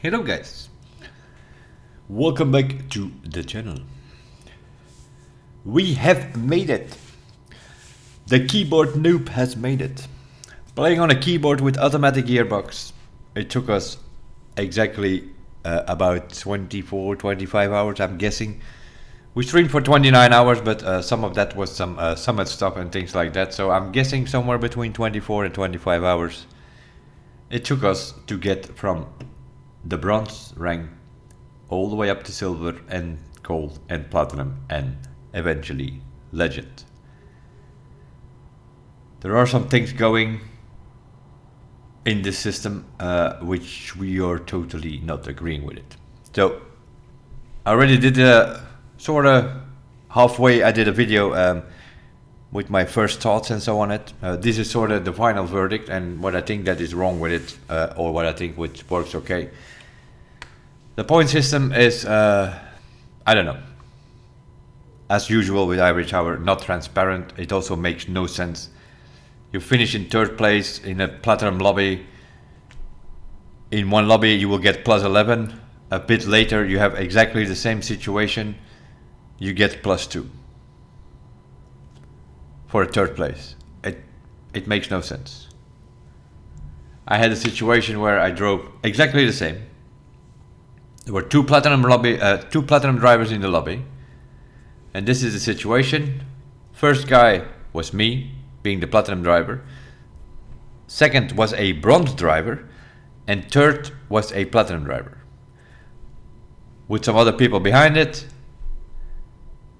Hello guys, welcome back to the channel. We have made it. The keyboard noob has made it. Playing on a keyboard with automatic gearbox. It took us exactly about 24-25 hours, I'm guessing. We streamed for 29 hours, but some of that was some summit stuff and things like that, so I'm guessing somewhere between 24 and 25 hours it took us to get from the bronze rank all the way up to silver and gold and platinum and eventually legend. There are some things going in this system which we are totally not agreeing with it. So I already did sort of halfway. I did a video with my first thoughts and so on it. This is sort of the final verdict and what I think that is wrong with it, or what I think which works okay. The point system is, I don't know, as usual with Ivory Tower, not transparent. It also makes no sense. You finish in third place in a platinum lobby. In one lobby you will get plus 11. A bit later you have exactly the same situation. You get plus 2 for a third place. It makes no sense. I had a situation where I drove exactly the same. There were two platinum drivers in the lobby, and this is the situation. First guy was me, being the platinum driver. Second was a bronze driver, and third was a platinum driver, with some other people behind it.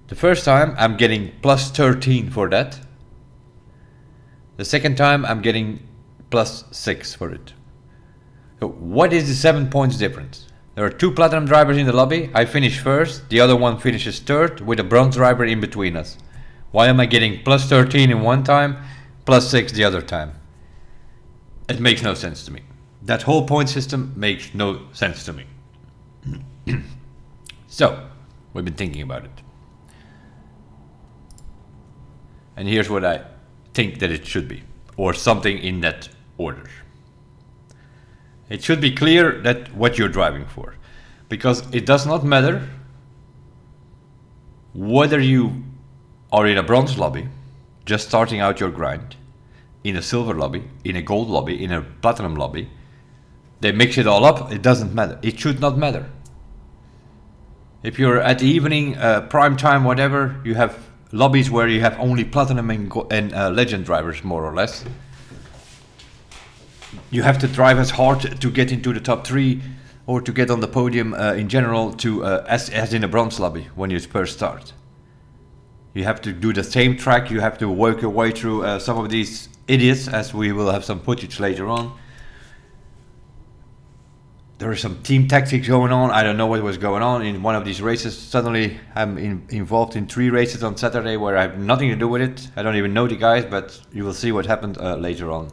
The first time I'm getting plus 13 for that. The second time I'm getting plus 6 for it. So what is the 7 points difference? There are two platinum drivers in the lobby. I finish first, the other one finishes third with a bronze driver in between us. Why am I getting plus 13 in one time, plus 6 the other time? It makes no sense to me. That whole point system makes no sense to me. So, we've been thinking about it. And here's what I think that it should be, or something in that order. It should be clear that what you're driving for, because it does not matter whether you are in a bronze lobby, just starting out your grind, in a silver lobby, in a gold lobby, in a platinum lobby. They mix it all up, it doesn't matter. It should not matter. If you're at the evening, prime time, whatever, you have lobbies where you have only platinum and legend drivers, more or less. You have to drive as hard to get into the top 3 or to get on the podium in general as in a bronze lobby when you first start. You have to do the same track, you have to work your way through some of these idiots, as we will have some footage later on. There is some team tactics going on. I don't know what was going on in one of these races. Suddenly I'm involved in 3 races on Saturday where I have nothing to do with it. I don't even know the guys, but you will see what happened later on.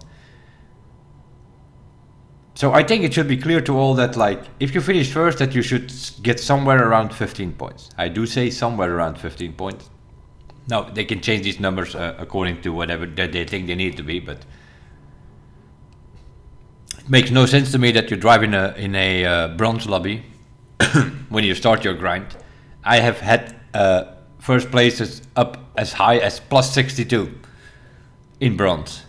So I think it should be clear to all that, like, if you finish first, that you should get somewhere around 15 points. I do say somewhere around 15 points. Now, they can change these numbers according to whatever that they think they need to be, but it makes no sense to me that you drive in a bronze lobby when you start your grind. I have had first places up as high as plus 62 in bronze,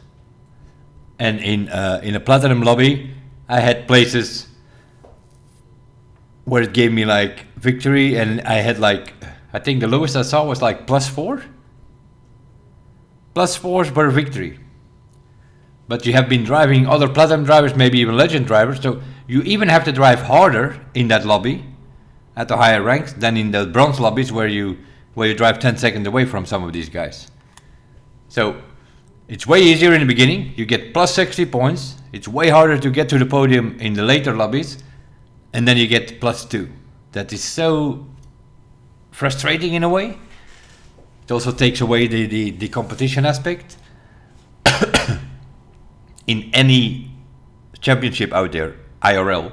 and in a platinum lobby I had places where it gave me like victory, and I had like, I think the lowest I saw was like plus 4. Plus 4s per victory. But you have been driving other platinum drivers, maybe even legend drivers, so you even have to drive harder in that lobby at the higher ranks than in the bronze lobbies where you drive 10 seconds away from some of these guys. So it's way easier in the beginning, you get plus 60 points. It's way harder to get to the podium in the later lobbies, and then you get plus 2. That is so frustrating in a way. It also takes away the competition aspect. In any championship out there, IRL,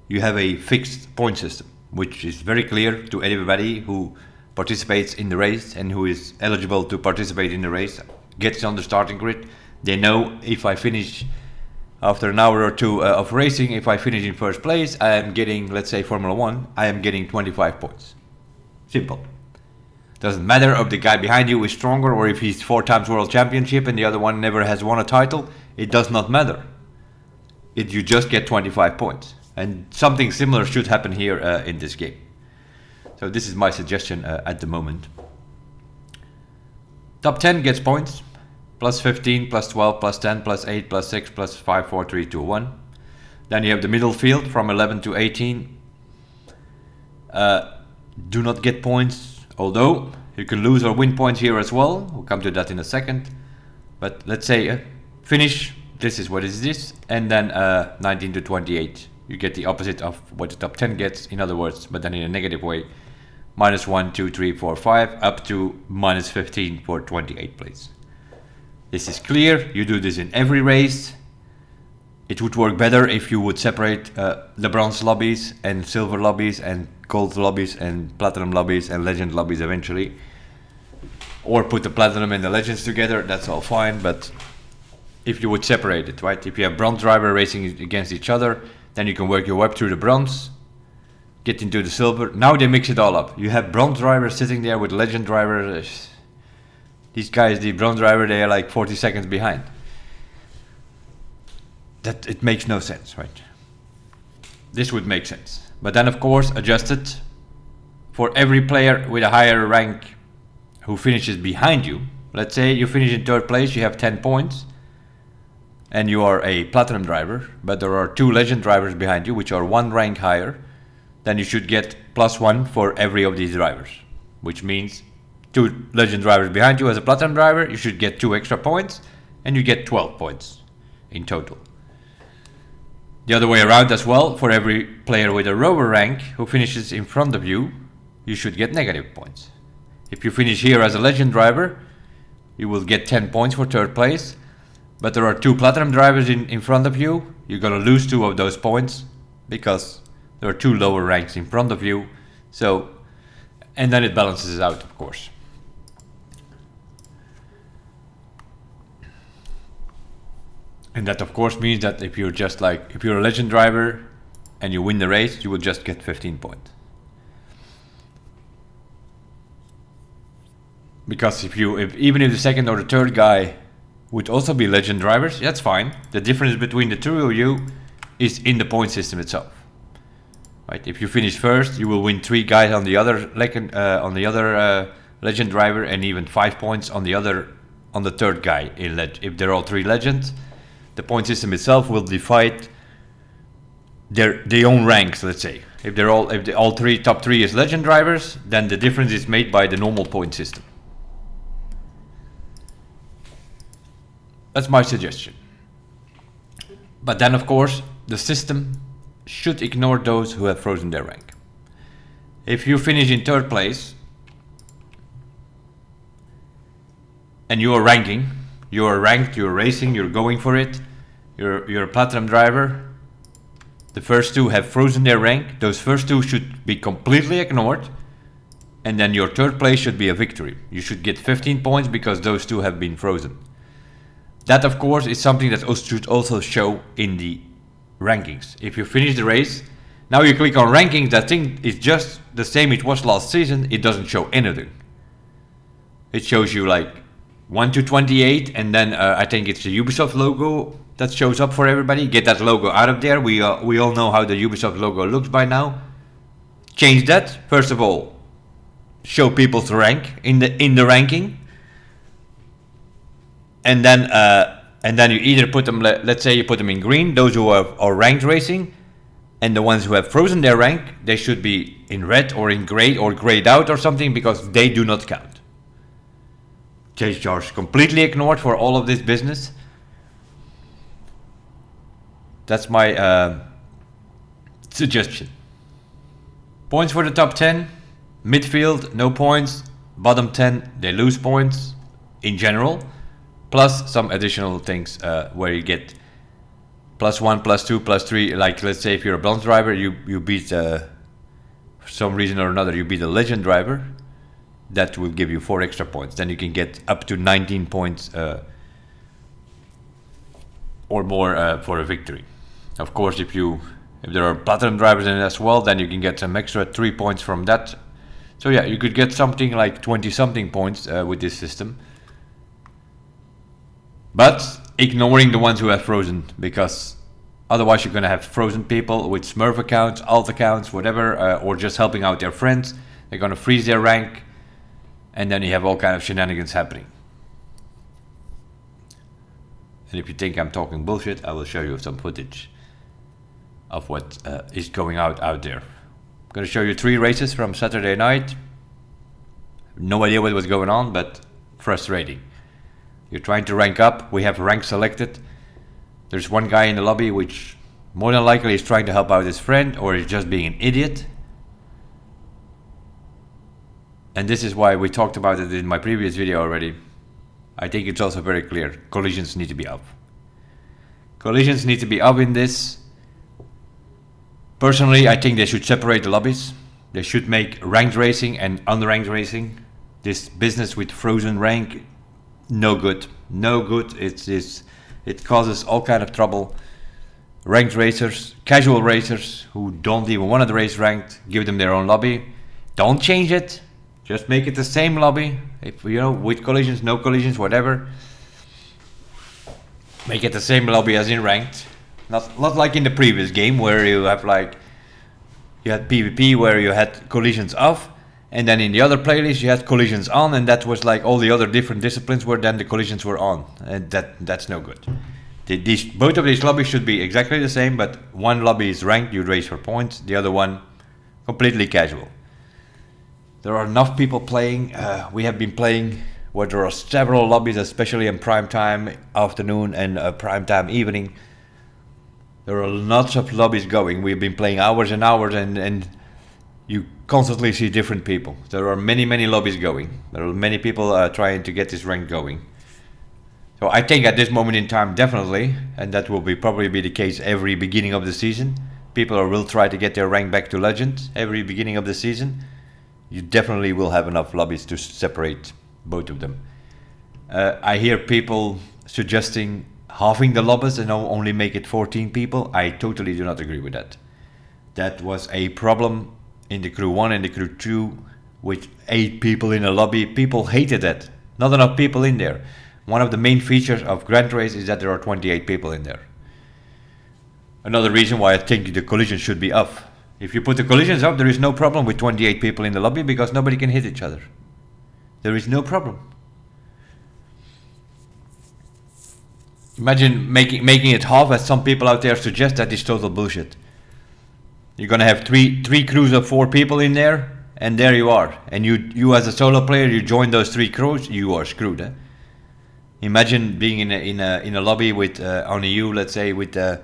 you have a fixed point system, which is very clear to everybody who participates in the race and who is eligible to participate in the race, gets on the starting grid. They know if I finish After an hour or two of racing, if I finish in first place, I am getting, let's say Formula 1, I am getting 25 points. Simple. Doesn't matter if the guy behind you is stronger or if he's 4 times world championship and the other one never has won a title. It does not matter. You just get 25 points. And something similar should happen here in this game. So this is my suggestion at the moment. Top 10 gets points. Plus 15, plus 12, plus 10, plus 8, plus 6, plus 5, 4, 3, 2, 1. Then you have the middle field from 11 to 18. Do not get points, although you can lose or win points here as well. We'll come to that in a second. But let's say finish, this is what is this, and then 19 to 28. You get the opposite of what the top 10 gets, in other words, but then in a negative way. Minus 1, 2, 3, 4, 5, up to minus 15 for 28 place. This is clear. You do this in every race. It would work better if you would separate the bronze lobbies and silver lobbies and gold lobbies and platinum lobbies and legend lobbies eventually. Or put the platinum and the legends together, that's all fine, but if you would separate it, right? If you have bronze driver racing against each other, then you can work your way up through the bronze, get into the silver. Now they mix it all up. You have bronze drivers sitting there with legend drivers. These guys, the bronze driver, they are like 40 seconds behind. That it makes no sense, right? This would make sense. But then of course adjust it for every player with a higher rank who finishes behind you. Let's say you finish in third place, you have 10 points and you are a platinum driver, but there are 2 legend drivers behind you which are 1 rank higher. Then you should get plus 1 for every of these drivers, which means 2 legend drivers behind you as a platinum driver, you should get 2 extra points and you get 12 points in total. The other way around as well, for every player with a lower rank who finishes in front of you, you should get negative points. If you finish here as a legend driver, you will get 10 points for third place, but there are 2 platinum drivers in front of you, you're gonna lose 2 of those points because there are 2 lower ranks in front of you, so, and then it balances out, of course. And that of course means that if you're a legend driver and you win the race, you will just get 15 points. Because even if the second or the third guy would also be legend drivers, that's fine. The difference between the 2 of you is in the point system itself. Right? If you finish first, you will win 3 guys on the other legend driver and even 5 points on the third guy. If they're all 3 legends, the point system itself will divide their own ranks. Let's say if all 3 top 3 is legend drivers, then the difference is made by the normal point system. That's my suggestion. But then of course the system should ignore those who have frozen their rank. If you finish in third place and you are ranking, you are ranked, you're racing, you're going for it, you're a platinum driver, the first 2 have frozen their rank, those first 2 should be completely ignored, and then your third place should be a victory. You should get 15 points because those 2 have been frozen. That of course is something that should also show in the rankings. If you finish the race, now you click on rankings, that thing is just the same it was last season, it doesn't show anything. It shows you like 1 to 28, and then I think it's the Ubisoft logo that shows up for everybody. Get that logo out of there. We all know how the Ubisoft logo looks by now. Change that. First of all, show people's rank in the ranking, and then you either put them. Let's say you put them in green. Those who are ranked racing, and the ones who have frozen their rank, they should be in red or in gray or grayed out or something because they do not count. Chase charge completely ignored for all of this business. That's my suggestion. Points for the top 10. Midfield, no points. Bottom 10, they lose points in general. Plus some additional things where you get +1, +2, +3. Like let's say if you're a bronze driver, you beat, for some reason or another, you beat a legend driver. That will give you 4 extra points. Then you can get up to 19 points or more for a victory. Of course, if there are platinum drivers in it as well, then you can get some extra 3 points from that. So yeah, you could get something like 20 something points with this system. But ignoring the ones who have frozen, because otherwise you're gonna have frozen people with Smurf accounts, alt accounts, whatever, or just helping out their friends. They're gonna freeze their rank, and then you have all kind of shenanigans happening. And if you think I'm talking bullshit, I will show you some footage of what is going out there. I'm gonna show you 3 races from Saturday night. No idea what was going on, but frustrating. You're trying to rank up, we have rank selected. There's one guy in the lobby which more than likely is trying to help out his friend, or is just being an idiot. And this is why we talked about it in my previous video already. I think it's also very clear, collisions need to be up. Collisions need to be up in this. Personally, I think they should separate the lobbies. They should make ranked racing and unranked racing. This business with frozen rank, no good. No good. It causes all kind of trouble. Ranked racers, casual racers who don't even want to race ranked, give them their own lobby. Don't change it. Just make it the same lobby. If with collisions, no collisions, whatever. Make it the same lobby as in ranked. Not like in the previous game where you have you had PvP where you had collisions off, and then in the other playlist you had collisions on, and that was like all the other different disciplines where then the collisions were on, and that's no good. Both of these lobbies should be exactly the same, but one lobby is ranked, you race for points, the other one completely casual. There are enough people playing. We have been playing where there are several lobbies, especially in prime time afternoon and prime time evening. There are lots of lobbies going. We've been playing hours and hours, and you constantly see different people. There are many lobbies going. There are many people trying to get this rank going. So I think at this moment in time, definitely, and that will probably be the case every beginning of the season, people will try to get their rank back to legend every beginning of the season. You definitely will have enough lobbies to separate both of them. I hear people suggesting halving the lobbies and only make it 14 people. I totally do not agree with that. That was a problem in the crew 1 and the crew 2 with 8 people in a lobby. People hated that. Not enough people in there. One of the main features of Grand Race is that there are 28 people in there. Another reason why I think the collision should be up. If you put the collisions up, there is no problem with 28 people in the lobby because nobody can hit each other. There is no problem. Imagine making it half, as some people out there suggest. That is total bullshit. You're gonna have three crews of 4 people in there, and there you are. And you as a solo player, you join those 3 crews, you are screwed. Eh? Imagine being in a lobby with only you, let's say, with the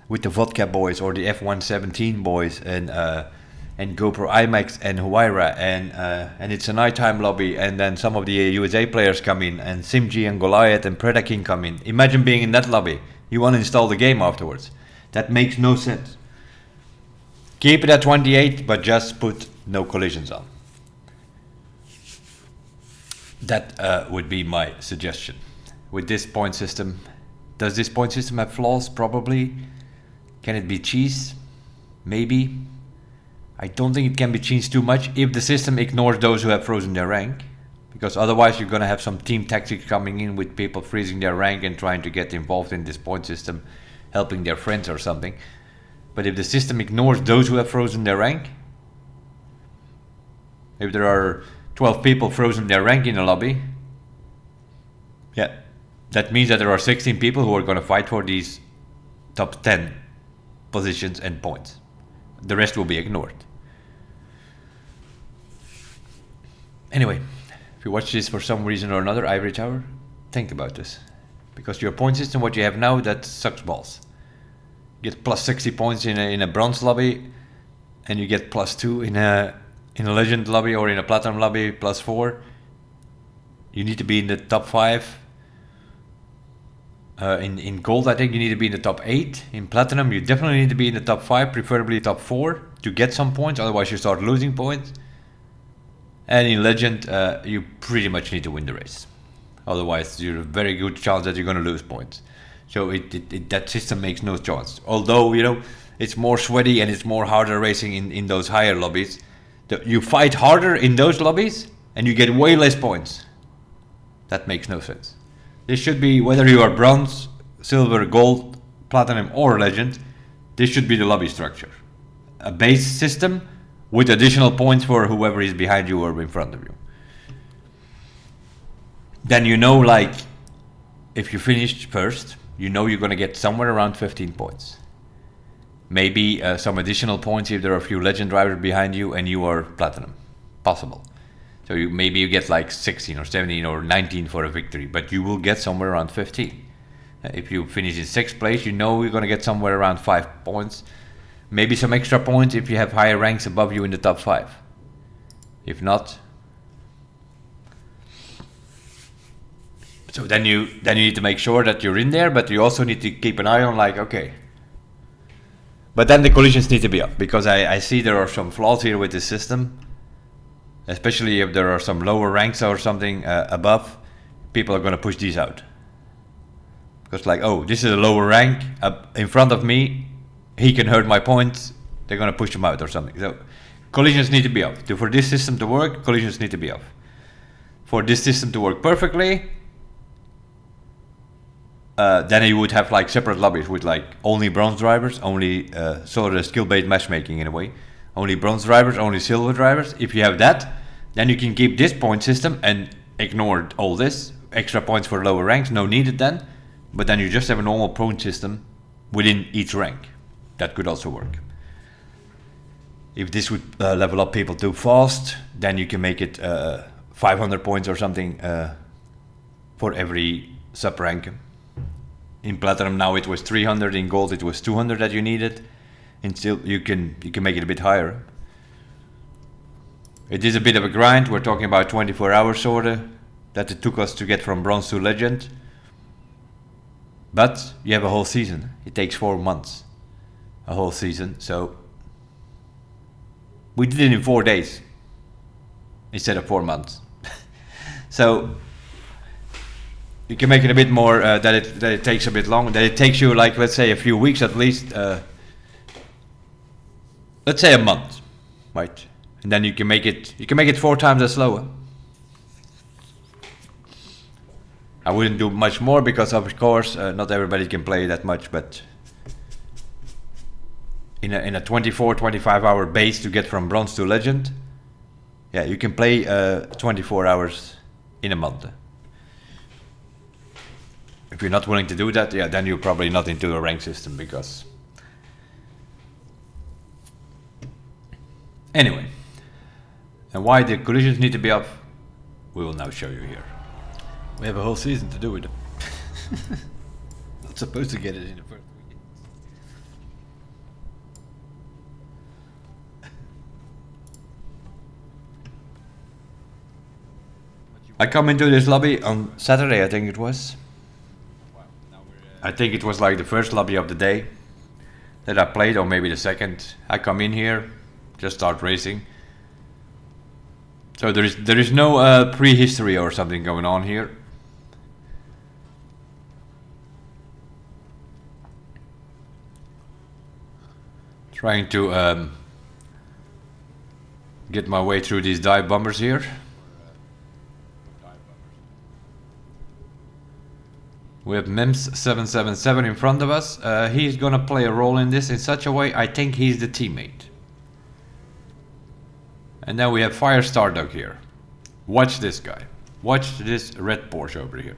Vodka boys or the F117 boys and GoPro IMAX and Huayra, and it's a nighttime lobby, and then some of the USA players come in, and Simji and Goliath and Predaking come in. Imagine being in that lobby. You want to install the game afterwards. That makes no sense. Keep it at 28, but just put no collisions on. That would be my suggestion. With this point system, does this point system have flaws? Probably. Can it be cheesed? Maybe. I don't think it can be changed too much if the system ignores those who have frozen their rank, because otherwise you're gonna have some team tactics coming in with people freezing their rank and trying to get involved in this point system, helping their friends or something. But if the system ignores those who have frozen their rank, if there are 12 people frozen their rank in a lobby, yeah, that means that there are 16 people who are gonna fight for these top 10 positions and points. The rest will be ignored. Anyway, if you watch this for some reason or another, Ivory Tower, think about this. Because your point system, what you have now, that sucks balls. You get plus 60 points in a bronze lobby, and you get plus 2 in a legend lobby or in a platinum lobby, plus 4. You need to be in the top 5. In gold, I think you need to be in the top 8. In platinum, you definitely need to be in the top 5, preferably top 4, to get some points. Otherwise, you start losing points. And in legend, you pretty much need to win the race. Otherwise, there's a very good chance that you're going to lose points. So that system makes no chance. Although, you know, it's more sweaty and it's more harder racing in those higher lobbies. You fight harder in those lobbies and you get way less points. That makes no sense. This should be, whether you are bronze, silver, gold, platinum or legend, this should be the lobby structure. A base system with additional points for whoever is behind you or in front of you. Then you know, like, if you finished first, you know you're gonna get somewhere around 15 points. Maybe some additional points if there are a few legend drivers behind you and you are platinum. Possible. So maybe you get like 16 or 17 or 19 for a victory, but you will get somewhere around 15. If you finish in 6th place, you know you're gonna get somewhere around 5 points. Maybe some extra points if you have higher ranks above you in the top 5. If not, so then you need to make sure that you're in there, but you also need to keep an eye on, like, okay. But then the collisions need to be up, because I see there are some flaws here with this system, especially if there are some lower ranks or something above. People are going to push these out, because like, oh, this is a lower rank up in front of me, he can hurt my points, they're going to push him out or something. So collisions need to be off. For this system to work, collisions need to be off. For this system to work perfectly, then you would have like separate lobbies with like only bronze drivers, only sort of skill-based matchmaking in a way. Only bronze drivers, only silver drivers. If you have that, then you can keep this point system and ignore all this. Extra points for lower ranks, no needed then. But then you just have a normal point system within each rank. That could also work. If this would level up people too fast, then you can make it 500 points or something for every sub-rank. In platinum now it was 300, in gold it was 200 that you needed. And still you can make it a bit higher. It is a bit of a grind. We're talking about 24 hours sorta that it took us to get from bronze to legend. But you have a whole season. It takes 4 months. A whole season. So we did it in 4 days instead of 4 months. So you can make it a bit more that it takes a bit longer. That it takes you, like, let's say a few weeks at least. Let's say a month, right? And then you can make it 4 times as slower. I wouldn't do much more because, of course, not everybody can play that much. But in a 24-25 hour base to get from bronze to legend, yeah, you can play 24 hours in a month. If you're not willing to do that, yeah, then you're probably not into the rank system, because anyway. And why the collisions need to be up, we will now show you here. We have a whole season to do it. Not supposed to get it in the first week. I come into this lobby on Saturday, I think it was. I think it was like the first lobby of the day that I played, or maybe the second. I come in here, just start racing. So there is no prehistory or something going on here. Trying to get my way through these dive bombers here. We have Mims777 in front of us. He's gonna play a role in this in such a way, I think he's the teammate. And then we have Fire Stardog here. Watch this guy. Watch this red Porsche over here.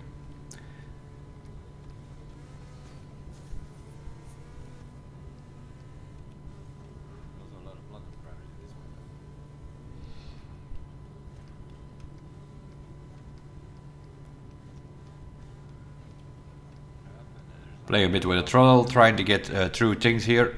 Playing a bit with a throttle, trying to get through things here.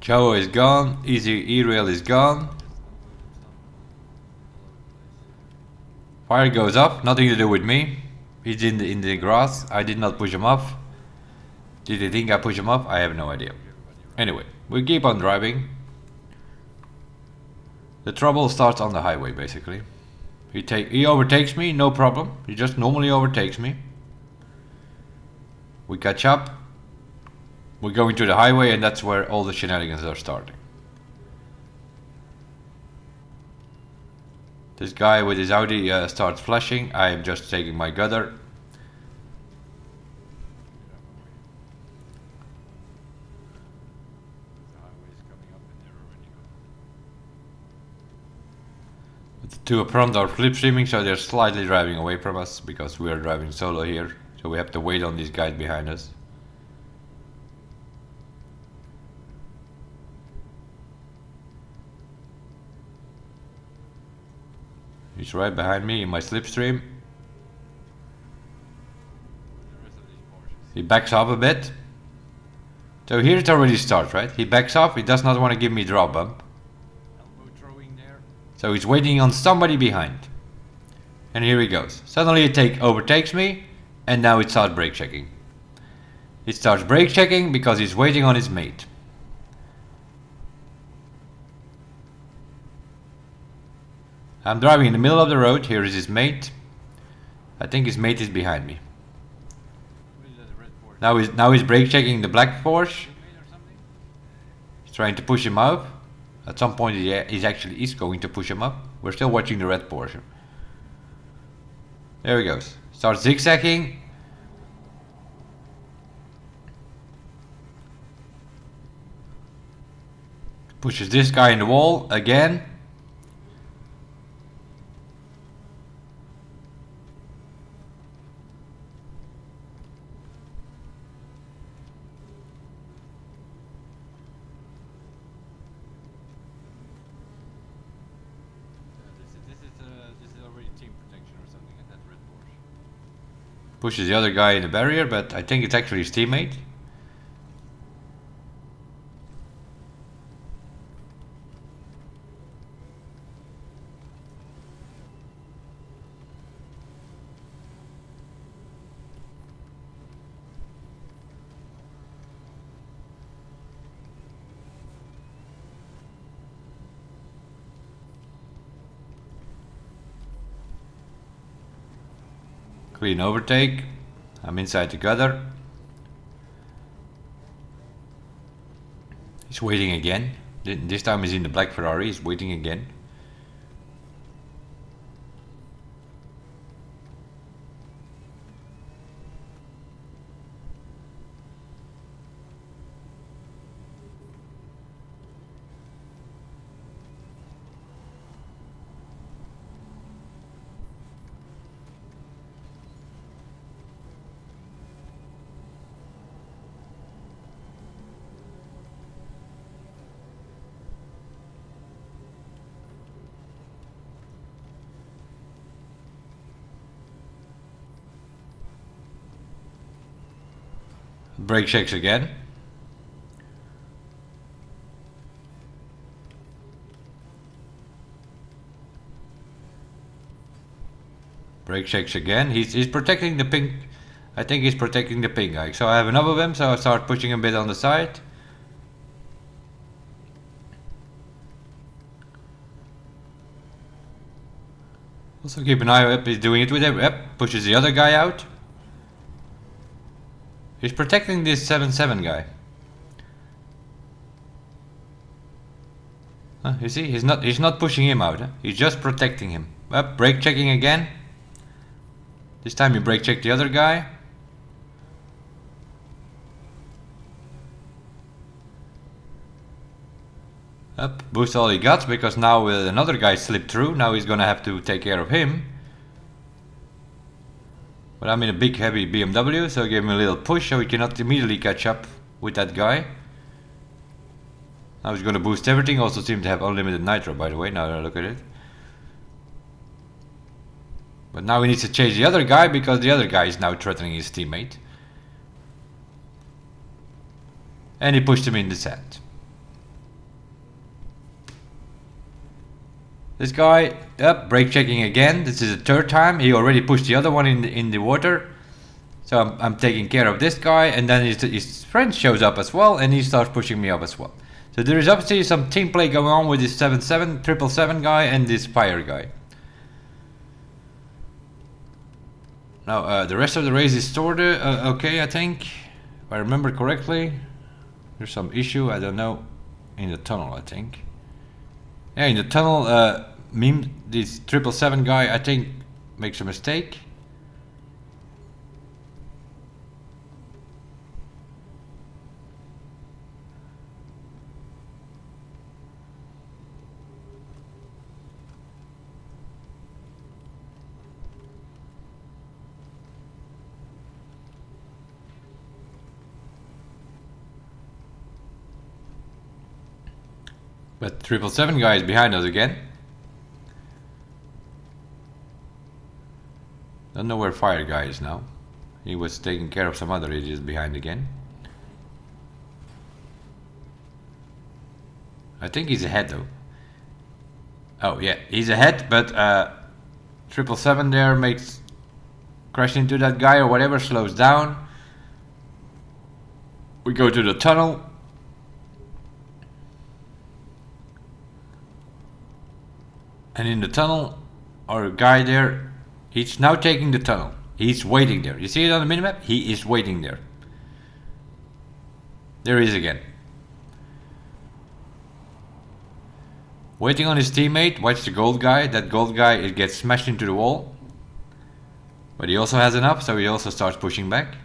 Chao is gone, Easy E-Rail is gone. Fire goes up, nothing to do with me. He's in the grass. I did not push him off. Did they think I pushed him off? I have no idea. Anyway, we keep on driving. The trouble starts on the highway, basically. He overtakes me, no problem. He just normally overtakes me. We catch up. We go into the highway, and that's where all the shenanigans are starting. This guy with his Audi starts flashing. I am just taking my gutter. The two up front are slipstreaming, so they're slightly driving away from us because we are driving solo here. So we have to wait on these guys behind us. He's right behind me in my slipstream. He backs up a bit. So here it already starts, right? He backs up, he does not want to give me drop bump. So he's waiting on somebody behind. And here he goes. Suddenly it overtakes me, and now it starts brake checking. It starts brake checking because he's waiting on his mate. I'm driving in the middle of the road. Here is his mate. I think his mate is behind me. Now he's brake checking the black Porsche. He's trying to push him up. At some point he actually is going to push him up. We're still watching the red Porsche. There he goes. Starts zigzagging. Pushes this guy in the wall again. Pushes the other guy in the barrier, but I think it's actually his teammate. Clean overtake. I'm inside the gutter. He's waiting again. This time he's in the black Ferrari. He's waiting again. Brake checks again. Brake checks again. He's protecting the pink. I think he's protecting the pink guy. So I have enough of him, so I start pushing a bit on the side. Also keep an eye up. He's doing it with him. Yep, pushes the other guy out. He's protecting this 7-7 guy. You see, he's not pushing him out. He's just protecting him. Brake checking again. This time you brake check the other guy. Boost all he got because now another guy slipped through. Now he's gonna have to take care of him. But I'm in a big heavy BMW, so I gave him a little push so he cannot immediately catch up with that guy. Now he's gonna boost everything. Also seems to have unlimited nitro, by the way, now that I look at it. But now he needs to chase the other guy because the other guy is now threatening his teammate. And he pushed him in the sand. This guy, yep, brake checking again. This is the third time. He already pushed the other one in the water. So I'm taking care of this guy, and then his friend shows up as well, and he starts pushing me up as well. So there is obviously some team play going on with this 777 guy and this fire guy. Now the rest of the race is sort of okay, I think, if I remember correctly. There's some issue, I don't know, in the tunnel, I think. Yeah, in the tunnel, this 777 guy, I think, makes a mistake. But 777 guy is behind us again. Don't know where fire guy is now. He was taking care of some other idiots behind again. I think he's ahead though. Oh yeah, he's ahead, but 777 there makes crash into that guy or whatever, slows down. We go to the tunnel. And in the tunnel, our guy there, he's now taking the tunnel. He's waiting there. You see it on the minimap? He is waiting there. There he is again. Waiting on his teammate. Watch the gold guy. That gold guy, it gets smashed into the wall. But he also has enough, so he also starts pushing back.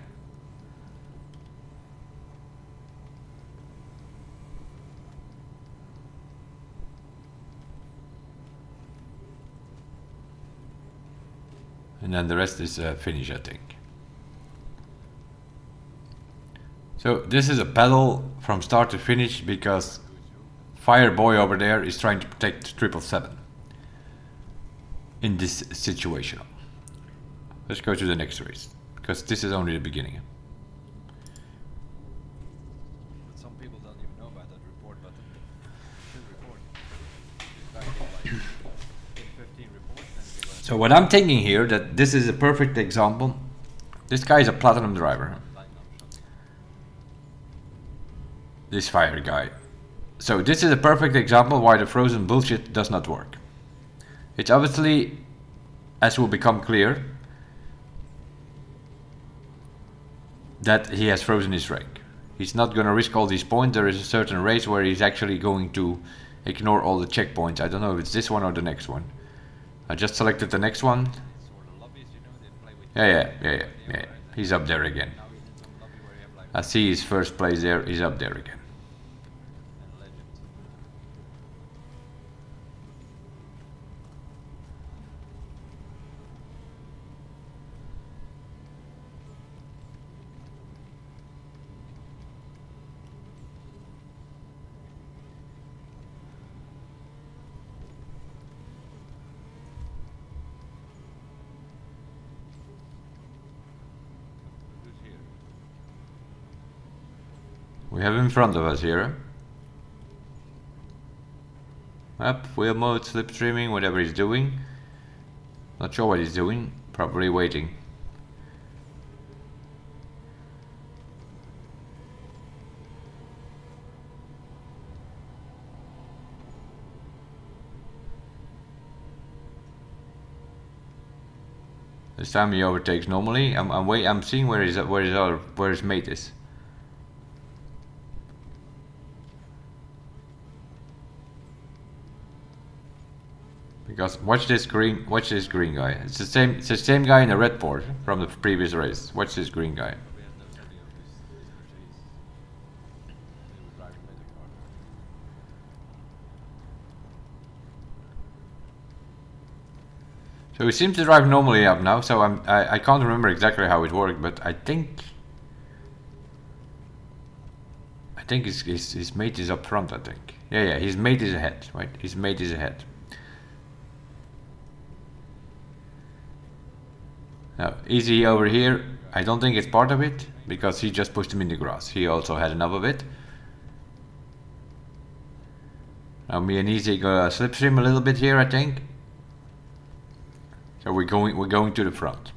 And then the rest is finish, I think. So this is a battle from start to finish because Fireboy over there is trying to protect 777 in this situation. Let's go to the next race because this is only the beginning. But some people don't even know about that report button. So what I'm thinking here, that this is a perfect example. This guy is a platinum driver. This fire guy. So this is a perfect example why the frozen bullshit does not work. It's obviously, as will become clear, that he has frozen his rank. He's not going to risk all these points. There is a certain race where he's actually going to ignore all the checkpoints. I don't know if it's this one or the next one. I just selected the next one. Yeah. He's up there again. I see his first place there. He's up there again. We have in front of us here. Up, wheel mode, slipstreaming, whatever he's doing. Not sure what he's doing, probably waiting. This time he overtakes normally. I'm seeing where his mate is. Because watch this green guy. It's the same guy in the red port from the previous race. Watch this green guy. So he seems to drive normally up now. So I can't remember exactly how it worked, but I think his mate is up front. I think. Yeah. His mate is ahead. Right. His mate is ahead. Now, Easy over here, I don't think it's part of it, because he just pushed him in the grass. He also had enough of it. Now me and Easy gonna slipstream a little bit here, I think. So we're going to the front.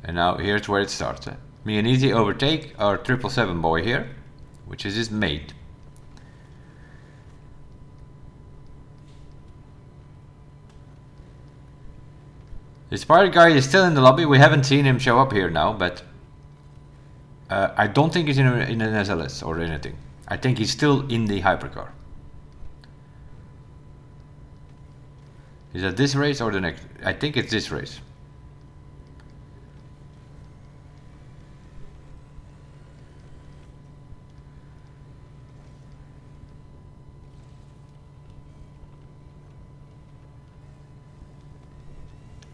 And now here's where it starts. Me and Easy overtake our 777 boy here, which is his mate. This pirate guy is still in the lobby. We haven't seen him show up here now, but I don't think he's in an SLS or anything. I think he's still in the hypercar. Is that this race or the next? I think it's this race.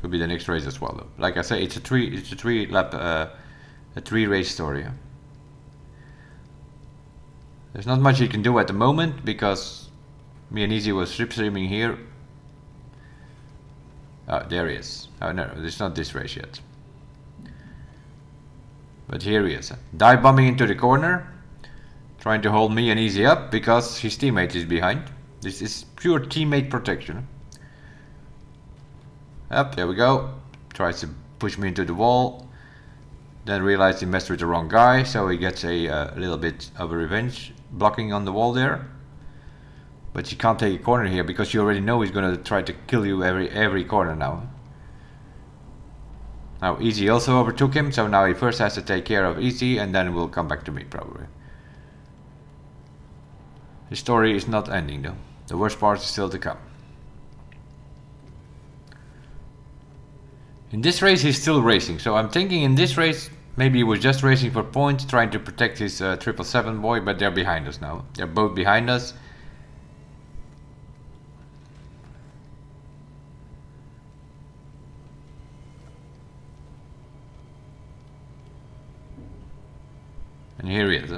Could be the next race as well, though. Like I say, it's a three race story. Yeah? There's not much you can do at the moment because me and Easy was slipstreaming here. Oh, there he is. Oh no, it's not this race yet. But here he is. Dive bombing into the corner, trying to hold me and Easy up because his teammate is behind. This is pure teammate protection. Up, there we go. Tries to push me into the wall. Then realized he messed with the wrong guy, so he gets a little bit of a revenge blocking on the wall there. But you can't take a corner here because you already know he's gonna try to kill you every corner now. Now Easy also overtook him, so now he first has to take care of Easy and then will come back to me probably. The story is not ending though. The worst part is still to come. In this race he's still racing, so I'm thinking in this race maybe he was just racing for points, trying to protect his 777 boy, but they're behind us now. They're both behind us. And here he is.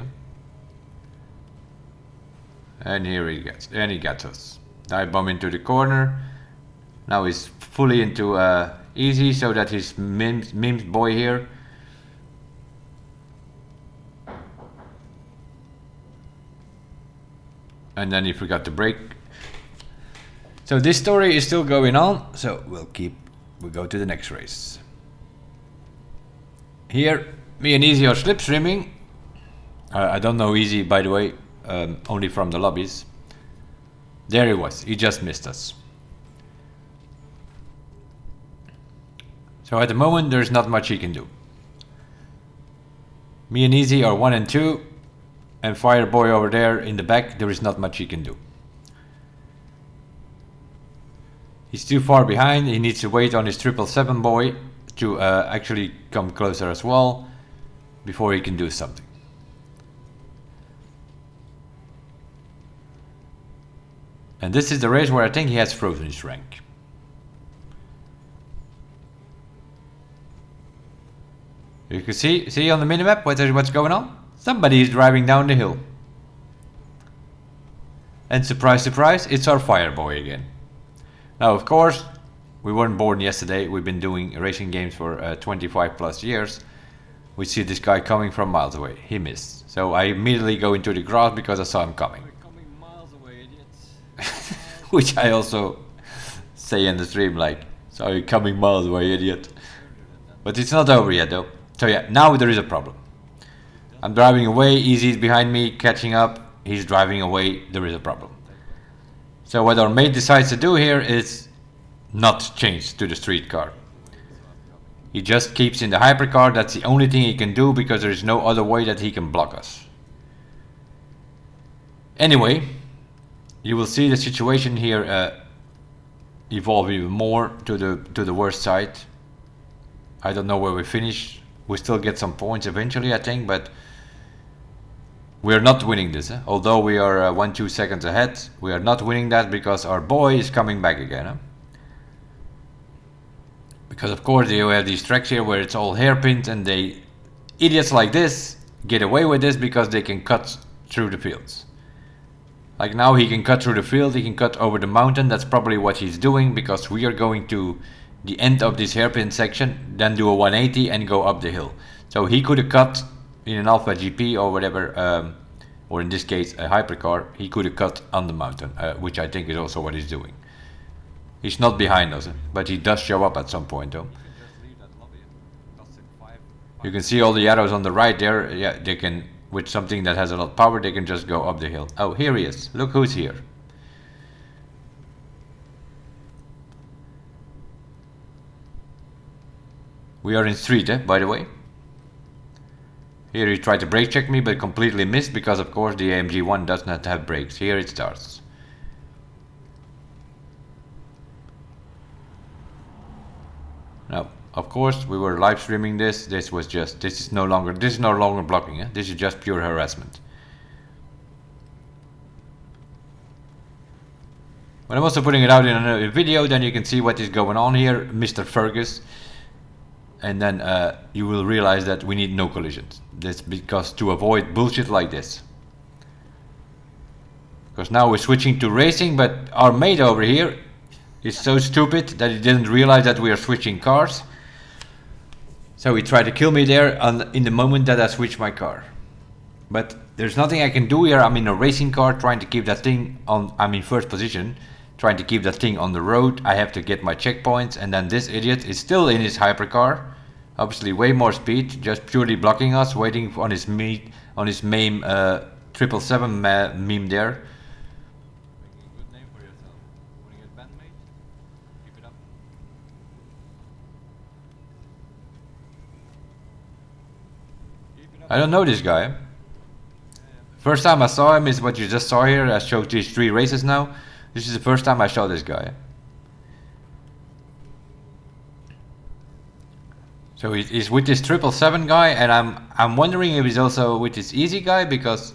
And here he gets us. Dive bomb into the corner. Now he's fully into Easy, so that his memes boy here. And then he forgot to brake. So this story is still going on, so we'll go to the next race. Here, me and Easy are slipstreaming. I don't know Easy, by the way, only from the lobbies. There he was, he just missed us. So at the moment there's not much he can do. Me and Easy are 1 and 2, and Fireboy over there in the back, there is not much he can do. He's too far behind, he needs to wait on his 777 boy to actually come closer as well, before he can do something. And this is the race where I think he has frozen his rank. You can see on the minimap what's going on? Somebody is driving down the hill. And surprise, surprise, it's our Fireboy again. Now, of course, we weren't born yesterday. We've been doing racing games for 25 plus years. We see this guy coming from miles away. He missed. So I immediately go into the grass because I saw him coming. We're coming miles away, idiots. Which I also say in the stream, like, so you're coming miles away, idiot. But it's not over yet though. So yeah, now there is a problem. I'm driving away, Easy's behind me, catching up. He's driving away, there is a problem. So what our mate decides to do here is not change to the street car. He just keeps in the hypercar. That's the only thing he can do because there is no other way that he can block us. Anyway, you will see the situation here evolve even more to the worst side. I don't know where we finish. We still get some points eventually, I think, but we're not winning this. Although we are 1-2 seconds ahead, we are not winning that because our boy is coming back again. Because of course you have these tracks here where it's all hairpins, and they idiots like this get away with this because they can cut through the fields. Like now he can cut through the field, he can cut over the mountain. That's probably what he's doing, because we are going to the end of this hairpin section, then do a 180 and go up the hill. So he could have cut in an Alpha GP or whatever, or in this case a hypercar, he could have cut on the mountain, which I think is also what he's doing. He's not behind us, but he does show up at some point though. You can just leave that lobby. Costs him five. You can see all the arrows on the right there. Yeah, they can, with something that has a lot of power, they can just go up the hill. Oh, here he is. Look who's here. We are in street, by the way. Here he tried to brake check me, but completely missed, because of course the AMG 1 does not have brakes. Here it starts. Now, of course, we were live streaming this. This is no longer blocking. This is just pure harassment. But I'm also putting it out in a video, then you can see what is going on here, Mr. Fergus. And then you will realize that we need no collisions. That's because to avoid bullshit like this. Because now we're switching to racing, but our mate over here is so stupid that he didn't realize that we are switching cars. So he tried to kill me there in the moment that I switched my car. But there's nothing I can do here. I'm in a racing car trying to keep that thing on. I'm in first position, trying to keep that thing on the road. I have to get my checkpoints, and then this idiot is still in his hypercar. Obviously way more speed, just purely blocking us, waiting on his meme 777 meme there. Making a good name for yourself. Want to get bandmate? Keep it up. Keep it up. I don't know this guy. First time I saw him is what you just saw here. I showed these 3 races now. This is the first time I saw this guy. So he's with this 777 guy, and I'm wondering if he's also with this Easy guy, because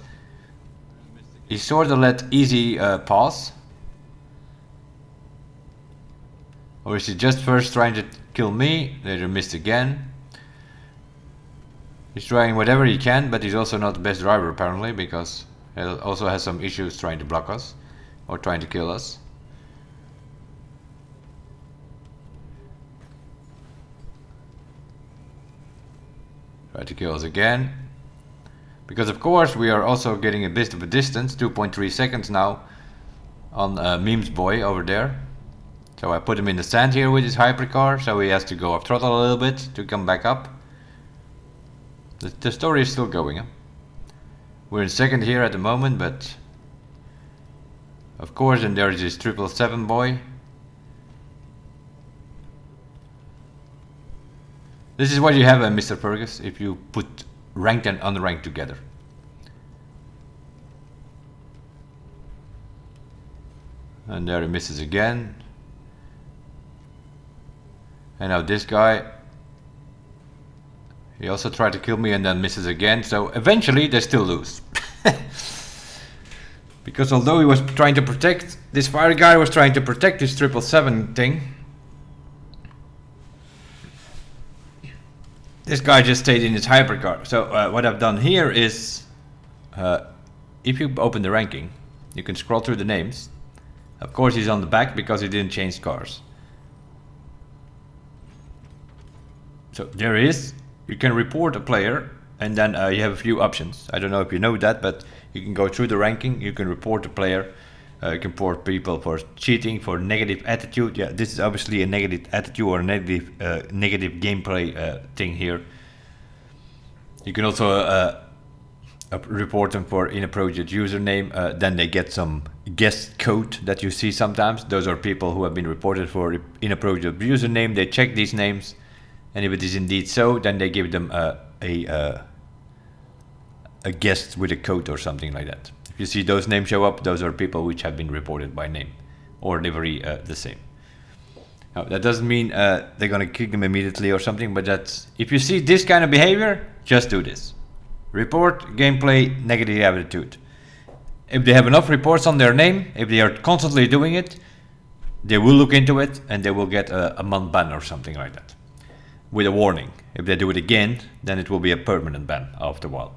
he sort of let Easy pass. Or is he just first trying to kill me? Later missed again. He's trying whatever he can, but he's also not the best driver apparently, because he also has some issues trying to block us or trying to kill us. Try to kill us again. Because of course we are also getting a bit of a distance, 2.3 seconds now on Memes Boy over there. So I put him in the sand here with his hypercar, so he has to go off throttle a little bit to come back up. The story is still going. We're in second here at the moment, but of course, and there's this 777 boy. This is what you have, Mr. Fergus, if you put ranked and unranked together. And there he misses again. And now this guy, he also tried to kill me and then misses again. So eventually they still lose. Because although he was trying to protect, this fire guy was trying to protect this 777 thing, this guy just stayed in his hypercar. So what I've done here is, if you open the ranking, you can scroll through the names. Of course he's on the back because he didn't change cars. So there he is. You can report a player, and then you have a few options. I don't know if you know that, but you can go through the ranking. You can report a player. You can report people for cheating, for negative attitude. Yeah, this is obviously a negative attitude or a negative gameplay thing here. You can also report them for inappropriate username. Then they get some guest code that you see sometimes. Those are people who have been reported for inappropriate username. They check these names, and if it is indeed so, then they give them a guest with a code or something like that. If you see those names show up, those are people which have been reported by name or livery the same. Now, that doesn't mean they're gonna kick them immediately or something, but that's, if you see this kind of behavior, just do this. Report gameplay negative attitude. If they have enough reports on their name, if they are constantly doing it, they will look into it and they will get a month ban or something like that, with a warning. If they do it again, then it will be a permanent ban after a while.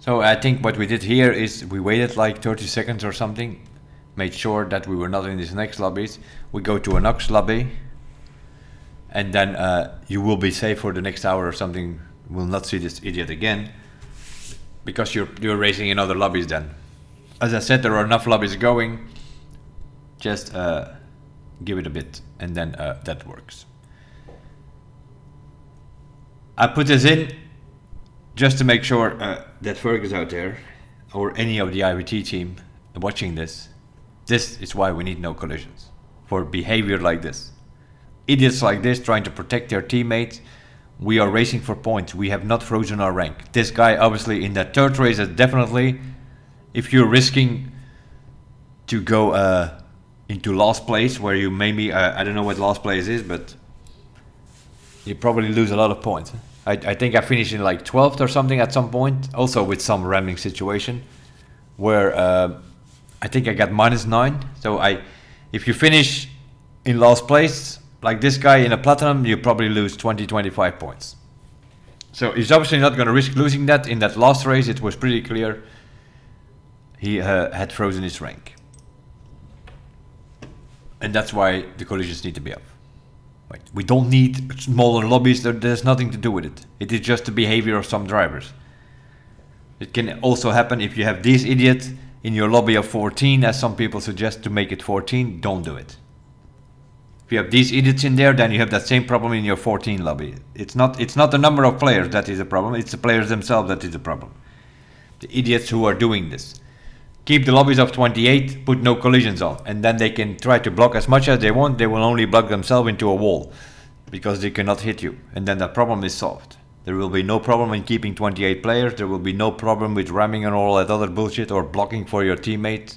So I think what we did here is we waited like 30 seconds or something, made sure that we were not in these next lobbies. We go to a next lobby, and then you will be safe for the next hour or something. Will not see this idiot again, because you're racing in other lobbies then. As I said, there are enough lobbies going. Just give it a bit, and then that works. I put this in just to make sure that Ferg is out there, or any of the IVT team watching this. This is why we need no collisions, for behavior like this. Idiots like this trying to protect their teammates. We are racing for points. We have not frozen our rank. This guy obviously in that third race is definitely, if you're risking to go into last place, where you maybe, I don't know what last place is, but you probably lose a lot of points. I think I finished in like 12th or something at some point, also with some ramming situation, where I think I got -9. So if you finish in last place, like this guy in a platinum, you probably lose 20-25 points. So he's obviously not going to risk losing that. In that last race, it was pretty clear he had frozen his rank. And that's why the collisions need to be up. Right. We don't need smaller lobbies, there's nothing to do with it. It is just the behavior of some drivers. It can also happen if you have these idiots in your lobby of 14, as some people suggest to make it 14, don't do it. If you have these idiots in there, then you have that same problem in your 14 lobby. It's not the number of players that is a problem, it's the players themselves that is a problem. The idiots who are doing this. Keep the lobbies of 28, put no collisions on, and then they can try to block as much as they want. They will only block themselves into a wall, because they cannot hit you, and then that problem is solved. There will be no problem in keeping 28 players, there will be no problem with ramming and all that other bullshit, or blocking for your teammates,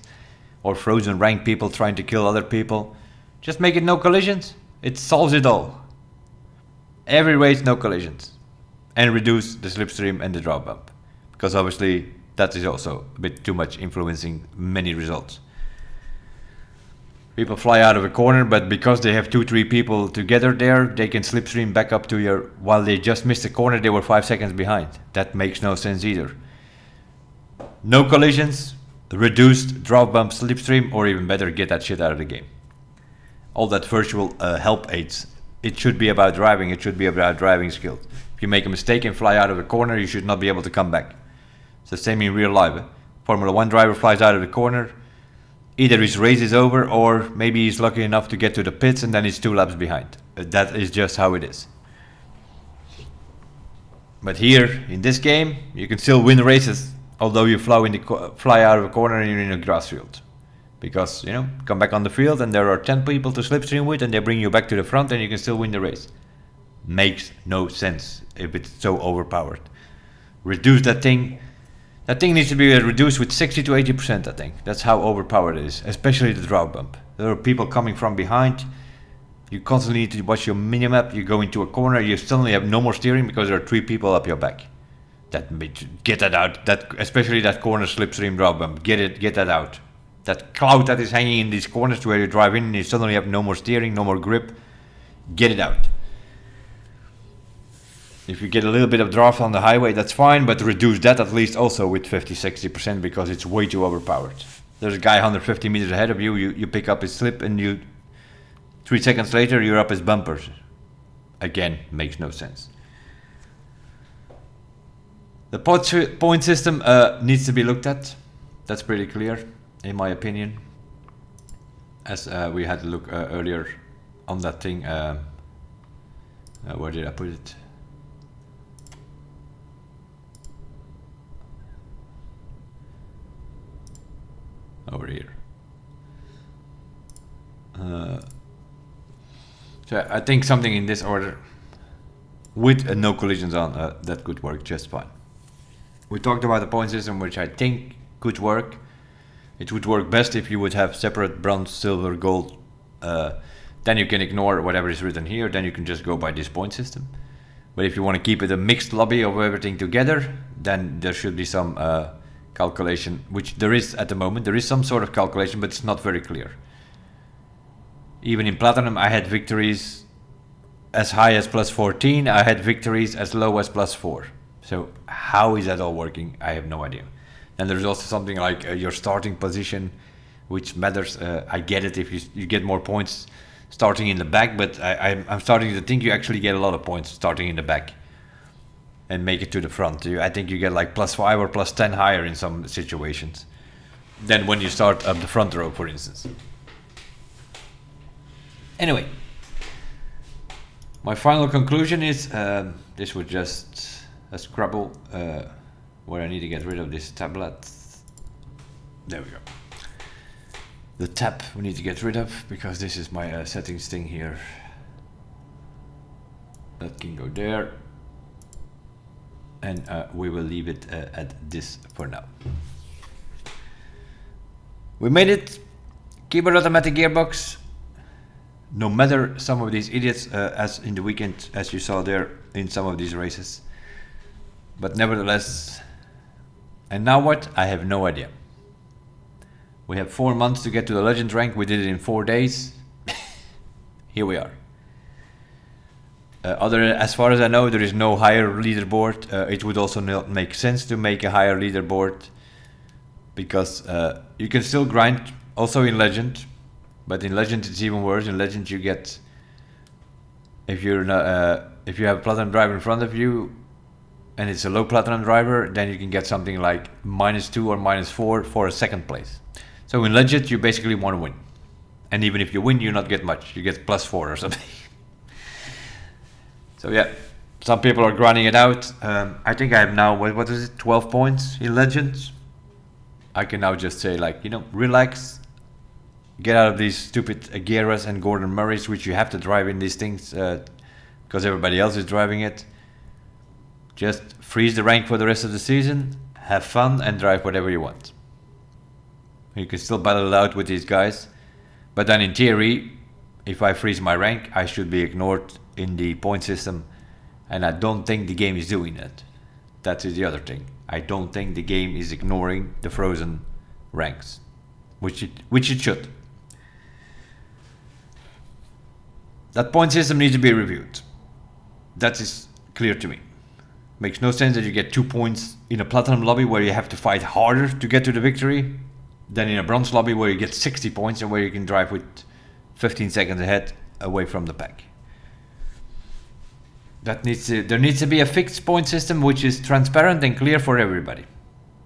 or frozen rank people trying to kill other people. Just make it no collisions, it solves it all. Every race no collisions. And reduce the slipstream and the drop bump, because obviously that is also a bit too much, influencing many results. People fly out of a corner, but because they have 2-3 people together there, they can slipstream back up to your, while they just missed the corner, they were 5 seconds behind. That makes no sense either. No collisions, reduced drop bump slipstream, or even better, get that shit out of the game. All that virtual help aids. It should be about driving, it should be about driving skills. If you make a mistake and fly out of a corner, you should not be able to come back. It's the same in real life. Formula 1 driver flies out of the corner, either his race is over, or maybe he's lucky enough to get to the pits and then he's 2 laps behind. That is just how it is. But here, in this game, you can still win races, although you fly out of a corner and you're in a grass field. Because, you know, come back on the field and there are 10 people to slipstream with, and they bring you back to the front and you can still win the race. Makes no sense if it's so overpowered. Reduce that thing. That thing needs to be reduced with 60-80%, I think. That's how overpowered it is, especially the drop bump. There are people coming from behind. You constantly need to watch your minimap. You go into a corner, you suddenly have no more steering because there are 3 people up your back. Get that out. Especially that corner slipstream drop bump. Get that out. That cloud that is hanging in these corners where you drive in and you suddenly have no more steering, no more grip. Get it out. If you get a little bit of draft on the highway, that's fine, but reduce that at least also with 50-60% because it's way too overpowered. There's a guy 150 meters ahead of you, you pick up his slip and 3 seconds later you're up his bumpers. Again, makes no sense. The point system needs to be looked at. That's pretty clear, in my opinion. As we had to look earlier on that thing. Where did I put it? Over here. So I think something in this order with no collisions on, that could work just fine. We talked about the point system, which I think could work. It would work best if you would have separate bronze, silver, gold. Then you can ignore whatever is written here, then you can just go by this point system. But if you want to keep it a mixed lobby of everything together, then there should be some calculation, which there is at the moment. There is some sort of calculation, but it's not very clear. Even in Platinum, I had victories as high as plus 14. I had victories as low as plus 4. So how is that all working? I have no idea. And there's also something like your starting position, which matters. I get it if you get more points starting in the back, but I'm starting to think you actually get a lot of points starting in the back and make it to the front. I think you get like plus 5 or plus 10 higher in some situations than when you start up the front row, for instance. Anyway, my final conclusion is this was just a Scrabble where I need to get rid of this tablet. There we go. The tab we need to get rid of because this is my settings thing here. That can go there. And we will leave it at this for now. We made it. Keyboard automatic gearbox. No matter some of these idiots, as in the weekend, as you saw there in some of these races. But nevertheless, and now what? I have no idea. We have 4 months to get to the legend rank. We did it in 4 days. Here we are. As far as I know, there is no higher leaderboard. It would also not make sense to make a higher leaderboard because you can still grind also in Legend, but in Legend it's even worse. In Legend you get, if you have a platinum driver in front of you and it's a low platinum driver, then you can get something like -2 or -4 for a second place. So in Legend you basically want to win, and even if you win, you not get much. You get +4 or something. So yeah, some people are grinding it out. I think I have now, what is it, 12 points in Legends. I can now just say, like, relax, get out of these stupid Agueras and Gordon Murrays, which you have to drive in these things because everybody else is driving it. Just freeze the rank for the rest of the season, have fun, and drive whatever you want. You can still battle it out with these guys, but then in theory, if I freeze my rank, I should be ignored in the point system, and I don't think the game is doing that. That is the other thing. I don't think the game is ignoring the frozen ranks, which it should. That point system needs to be reviewed. That is clear to me. Makes no sense that you get 2 points in a platinum lobby where you have to fight harder to get to the victory than in a bronze lobby where you get 60 points and where you can drive with 15 seconds ahead away from the pack. There needs to be a fixed point system which is transparent and clear for everybody.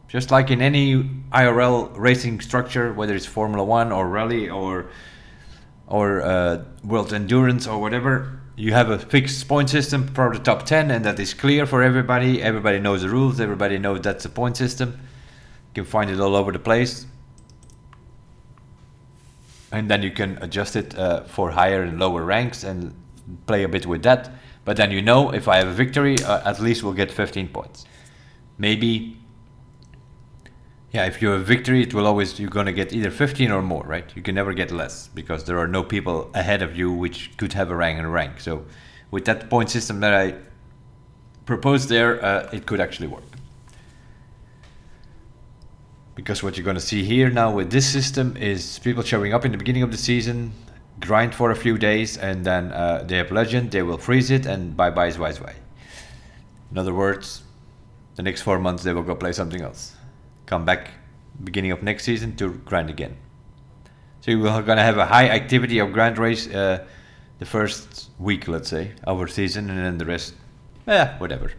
Just like in any IRL racing structure, whether it's Formula 1 or Rally or World Endurance or whatever, you have a fixed point system for the top 10, and that is clear for everybody. Everybody knows the rules, everybody knows that's a point system. You can find it all over the place. And then you can adjust it for higher and lower ranks and play a bit with that. But then if I have a victory, at least we'll get 15 points. Maybe, yeah, if you have a victory, you're gonna get either 15 or more, right? You can never get less because there are no people ahead of you which could have a rank. So with that point system that I proposed there, it could actually work. Because what you're gonna see here now with this system is people showing up in the beginning of the season, grind for a few days, and then they have Legend, they will freeze it, and bye-bye is bye. In other words, the next 4 months they will go play something else. Come back beginning of next season to grind again. So we're gonna have a high activity of grind race the first week, let's say, of our season, and then the rest, whatever.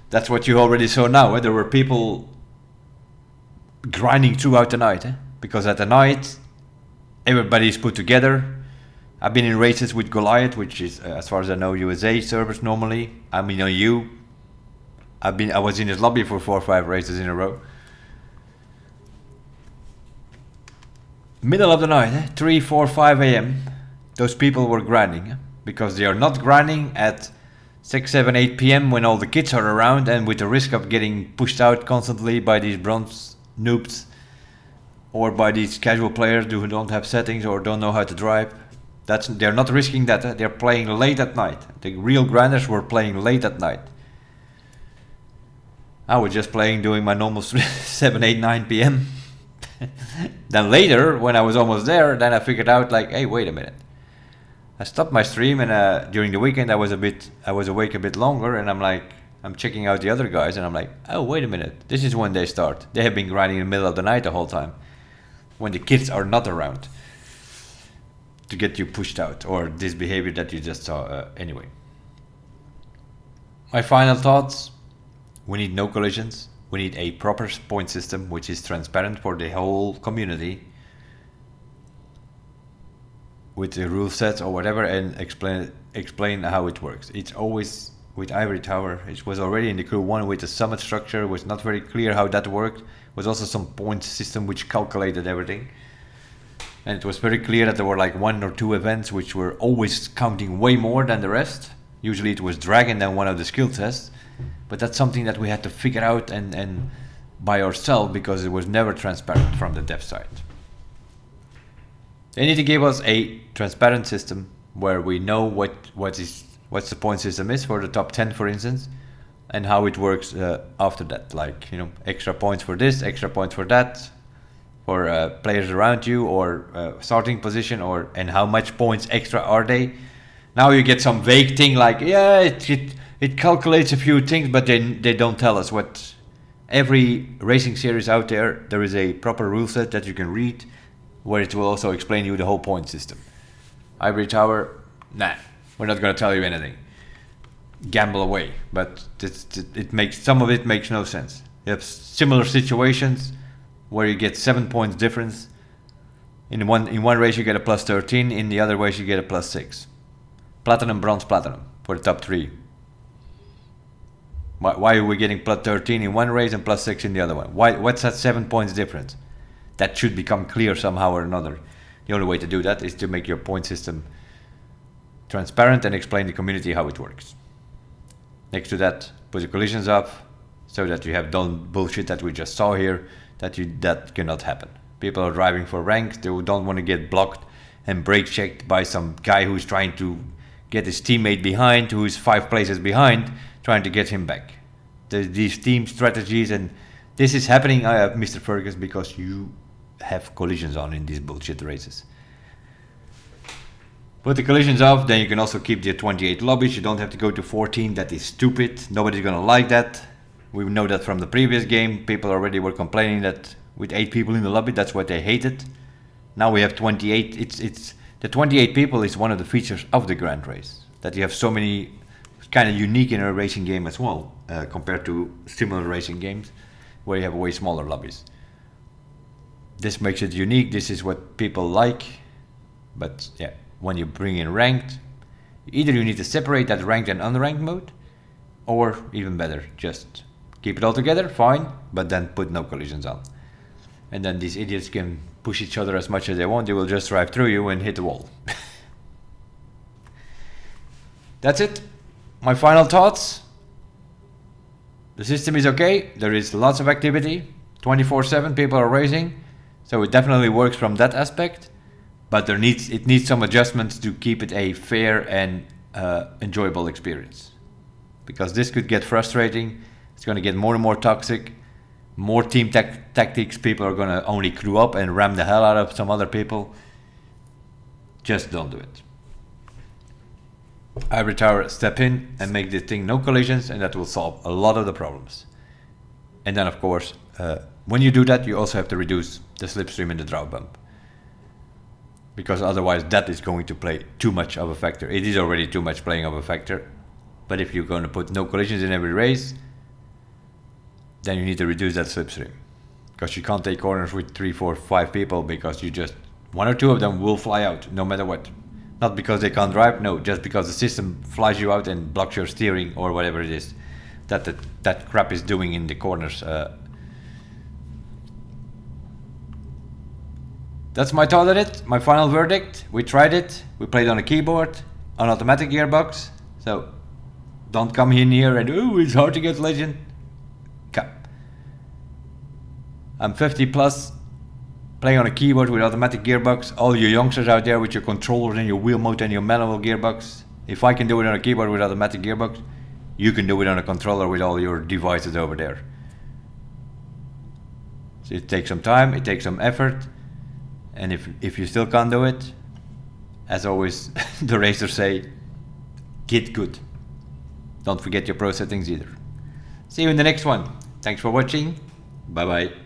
That's what you already saw now. There were people grinding throughout the night, because at the night everybody's put together. I've been in races with Goliath, which is, as far as I know, USA servers normally. I mean, on you. I was in his lobby for 4 or 5 races in a row. Middle of the night, 3, 4, 5 a.m. Those people were grinding, because they are not grinding at 6, 7, 8 p.m. when all the kids are around and with the risk of getting pushed out constantly by these bronze noobs or by these casual players who don't have settings or don't know how to drive. They're not risking that. They're playing late at night. The real grinders were playing late at night. I was just playing, doing my normal 7, 8, 9 p.m. Then later, when I was almost there, then I figured out like, hey, wait a minute. I stopped my stream, and during the weekend I was awake a bit longer, and I'm checking out the other guys, and I'm like, oh, wait a minute, this is when they start. They have been grinding in the middle of the night the whole time, when the kids are not around to get you pushed out, or this behavior that you just saw anyway. My final thoughts: we need no collisions. We need a proper point system which is transparent for the whole community, with the rule sets or whatever, and explain how it works. It's always with Ivory Tower. It was already in the crew 1 with the summit structure. It was not very clear how that worked. It was also some point system which calculated everything. And it was very clear that there were like 1 or 2 events which were always counting way more than the rest. Usually it was Dragon, then one of the skill tests. But that's something that we had to figure out and by ourselves, because it was never transparent from the dev side. They need to give us a transparent system where we know what's the point system is for the top 10, for instance, and how it works after that. Like, extra points for this, extra points for that, for players around you, or starting position, and how much points extra are they. Now you get some vague thing like, yeah, it calculates a few things, but they don't tell us what. Every racing series out there is a proper rule set that you can read, where it will also explain you the whole point system. Ivory Tower, nah, we're not going to tell you anything. Gamble away, but some of it makes no sense. You have similar situations where you get 7 points difference. In one race you get a plus 13, in the other race you get a plus 6. Platinum, bronze, platinum for the top 3. Why are we getting plus 13 in one race and plus 6 in the other one? What's that 7 points difference? That should become clear somehow or another. The only way to do that is to make your point system transparent and explain the community how it works. Next to that, put the collisions up so that you have done bullshit that we just saw here, that cannot happen. People are driving for rank, they don't want to get blocked and brake checked by some guy who's trying to get his teammate behind, who's 5 places behind, trying to get him back. These team strategies, and this is happening, Mr. Fergus, because you have collisions on in these bullshit races. Put the collisions off, then you can also keep the 28 lobbies. You don't have to go to 14. That is stupid. Nobody's gonna like that. We know that from the previous game. People already were complaining that with 8 people in the lobby, that's what they hated. Now we have 28. It's the 28 people is one of the features of the Grand Race. That you have so many. It's kind of unique in a racing game as well, compared to similar racing games where you have way smaller lobbies. This makes it unique. This is what people like. But yeah, when you bring in ranked, either you need to separate that ranked and unranked mode, or even better, just keep it all together, fine, but then put no collisions on. And then these idiots can push each other as much as they want. They will just drive through you and hit the wall. That's it. My final thoughts. The system is okay. There is lots of activity. 24/7 people are racing. So it definitely works from that aspect. But it needs some adjustments to keep it a fair and enjoyable experience. Because this could get frustrating. It's going to get more and more toxic. More team tactics. People are going to only crew up and ram the hell out of some other people. Just don't do it. Ivory Tower, step in and make this thing no collisions, and that will solve a lot of the problems. And then of course, when you do that, you also have to reduce the slipstream and the draw bump. Because otherwise that is going to play too much of a factor. It is already too much playing of a factor. But if you're going to put no collisions in every race, then you need to reduce that slipstream. Because you can't take corners with 3, 4, 5 people, because you just, 1 or 2 of them will fly out no matter what. Not because they can't drive, no, just because the system flies you out and blocks your steering or whatever it is that crap is doing in the corners. That's my thought on it, my final verdict. We tried it, we played on a keyboard, on automatic gearbox, so don't come in here and, oh, it's hard to get legend. Come. I'm 50 plus, playing on a keyboard with automatic gearbox. All you youngsters out there with your controllers and your wheel mode and your manual gearbox, if I can do it on a keyboard with automatic gearbox, you can do it on a controller with all your devices over there. So it takes some time, it takes some effort, and if you still can't do it, as always, the racers say, get good. Don't forget your pro settings either. See you in the next one. Thanks for watching. Bye bye.